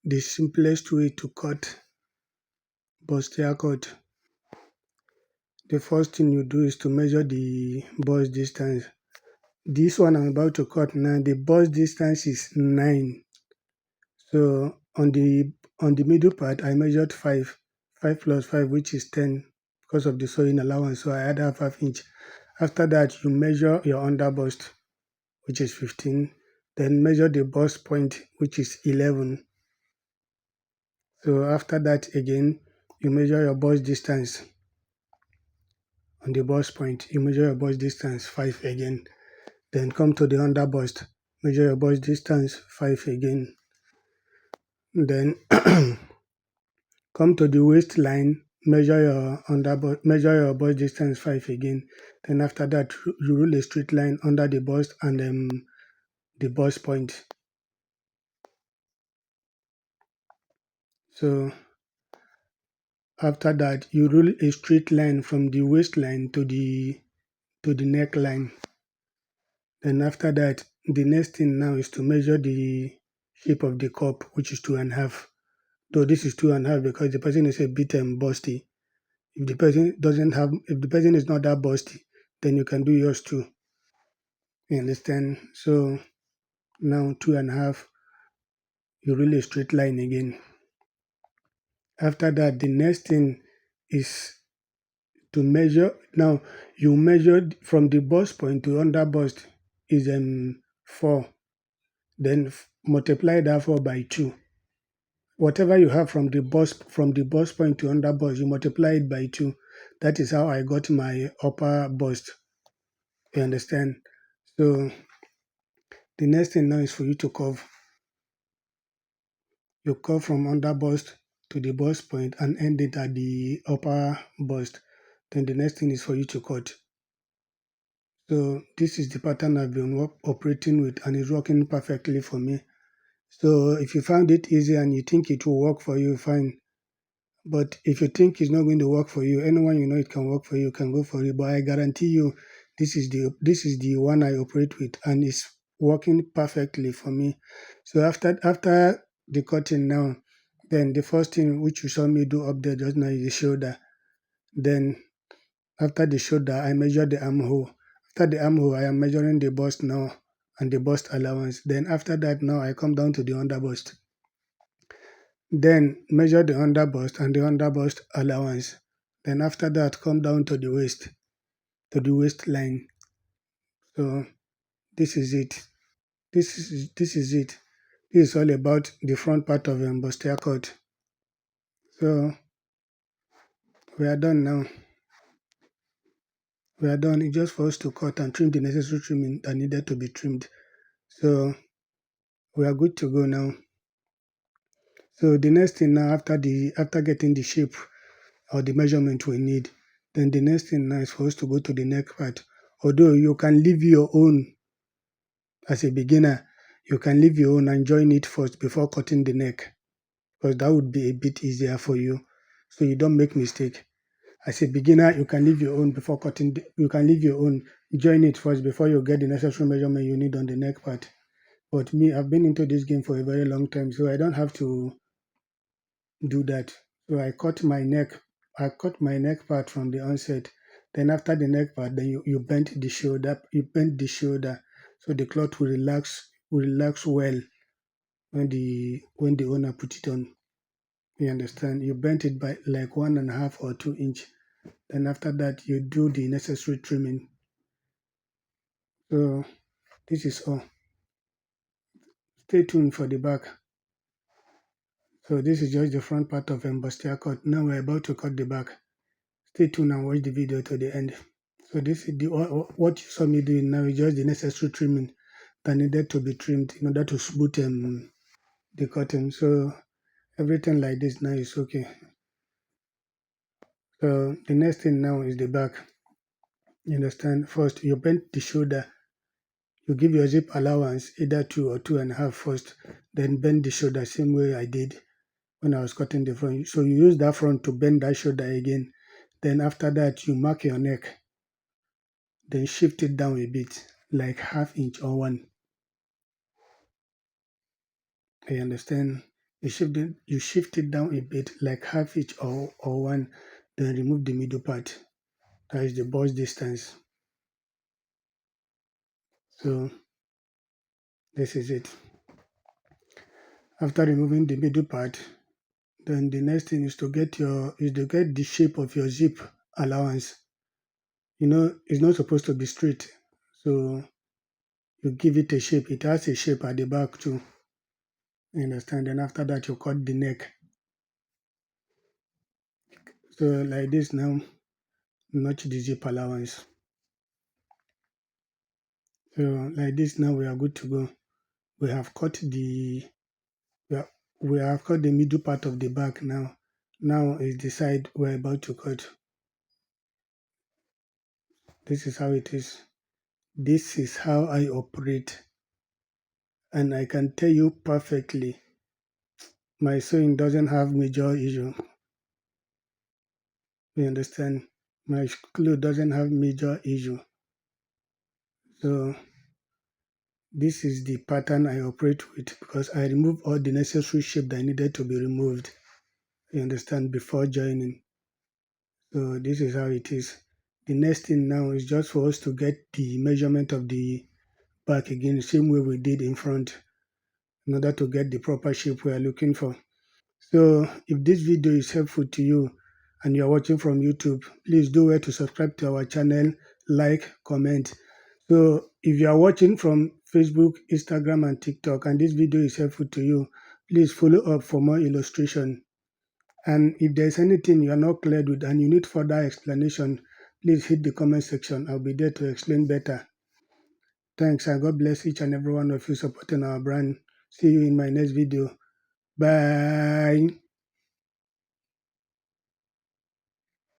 the simplest way to cut Bustier cut. The first thing you do is to measure the bust distance. This one I'm about to cut now, the bust distance is 9. So on the middle part, I measured 5. 5 plus 5, which is 10 because of the sewing allowance. So I add half inch. After that, you measure your under bust, which is 15. Then measure the bust point, which is 11. So after that again, you measure your bust distance. On the bust point, you measure your bust distance 5 again. Then come to the under bust, measure your bust distance 5 again. Then come to the waistline, measure your bust distance 5 again. Then after that, you rule a straight line under the bust and the bust point. So after that, you rule a straight line from the waistline to the neckline. Then after that, the next thing now is to measure the shape of the cup, which is 2.5. Though this is 2.5 because the person is a bit busty. If the person is not that busty, then you can do yours too. You understand? So now 2.5, you rule a straight line again. After that, the next thing is to measure. Now you measured from the bust point to under bust is 4. Then multiply that 4 by 2. Whatever you have from the bust point to under bust, you multiply it by 2. That is how I got my upper bust. You understand? So the next thing now is for you to curve. You curve from under bust to the bust point and end it at the upper bust. Then the next thing is for you to cut. So this is the pattern I've been operating with, and it's working perfectly for me. So if you found it easy and you think it will work for you, fine. But if you think it's not going to work for you, anyone you know it can work for you can go for it. But I guarantee you, this is the one I operate with, and it's working perfectly for me. So after the cutting now, then the first thing which you saw me do up there just now is the shoulder. Then after the shoulder, I measure the armhole. After the armhole, I am measuring the bust now and the bust allowance. Then after that, now I come down to the under bust. Then measure the under bust and the under bust allowance. Then after that, come down to the waistline. So this is it. This is it. This is all about the front part of bustier cut. So we are done now. We are done. It's just for us to cut and trim the necessary trimming that needed to be trimmed. So we are good to go now. So the next thing now, after getting the shape or the measurement we need, then the next thing now is for us to go to the neck part. Although you can leave your own as a beginner, you can leave your own and join it first before cutting the neck, because that would be a bit easier for you, so you don't make mistake. As a beginner, you can leave your own before cutting. You can leave your own, join it first before you get the necessary measurement you need on the neck part. But me, I've been into this game for a very long time, so I don't have to do that. So I cut my neck part from the onset. Then after the neck part, then you bend the shoulder so the cloth will relax well when the owner put it on. You understand? You bend it by like 1.5 or 2 inch. Then after that, you do the necessary trimming. So this is all. Stay tuned for the back. So this is just the front part of Bustier cut. Now we're about to cut the back. Stay tuned and watch the video to the end. So this is what you saw me doing now is just the necessary trimming that needed to be trimmed in order to smooth the cutting. So everything like this now is okay. So the next thing now is the back. You understand? First, you bend the shoulder. You give your zip allowance either 2 or 2.5 first. Then bend the shoulder same way I did when I was cutting the front. So you use that front to bend that shoulder again. Then after that, you mark your neck. Then shift it down a bit, like ½ inch or 1. You understand? You shift it down a bit, like half inch or one, then remove the middle part. That is the bust distance. So this is it. After removing the middle part, then the next thing is to get the shape of your zip allowance. It's not supposed to be straight. So you give it a shape. It has a shape at the back too. You understand? Then after that you cut the neck. So like this now, notch the zip allowance. So like this now we are good to go. We have cut the we have, we have cut the middle part of the back now. Now is the side we're about to cut. This is how it is. This is how I operate. And I can tell you perfectly, my sewing doesn't have major issue. You understand? My clothes doesn't have major issue. So this is the pattern I operate with because I remove all the necessary shape that needed to be removed. You understand? Before joining. So this is how it is. The next thing now is just for us to get the measurement of the back again, the same way we did in front, in order to get the proper shape we are looking for. So if this video is helpful to you and you are watching from YouTube, please do well to subscribe to our channel, like, comment. So if you are watching from Facebook, Instagram, and TikTok, and this video is helpful to you, please follow up for more illustration. And if there's anything you are not cleared with and you need further explanation, please hit the comment section. I'll be there to explain better. Thanks, and God bless each and every one of you supporting our brand. See you in my next video. Bye.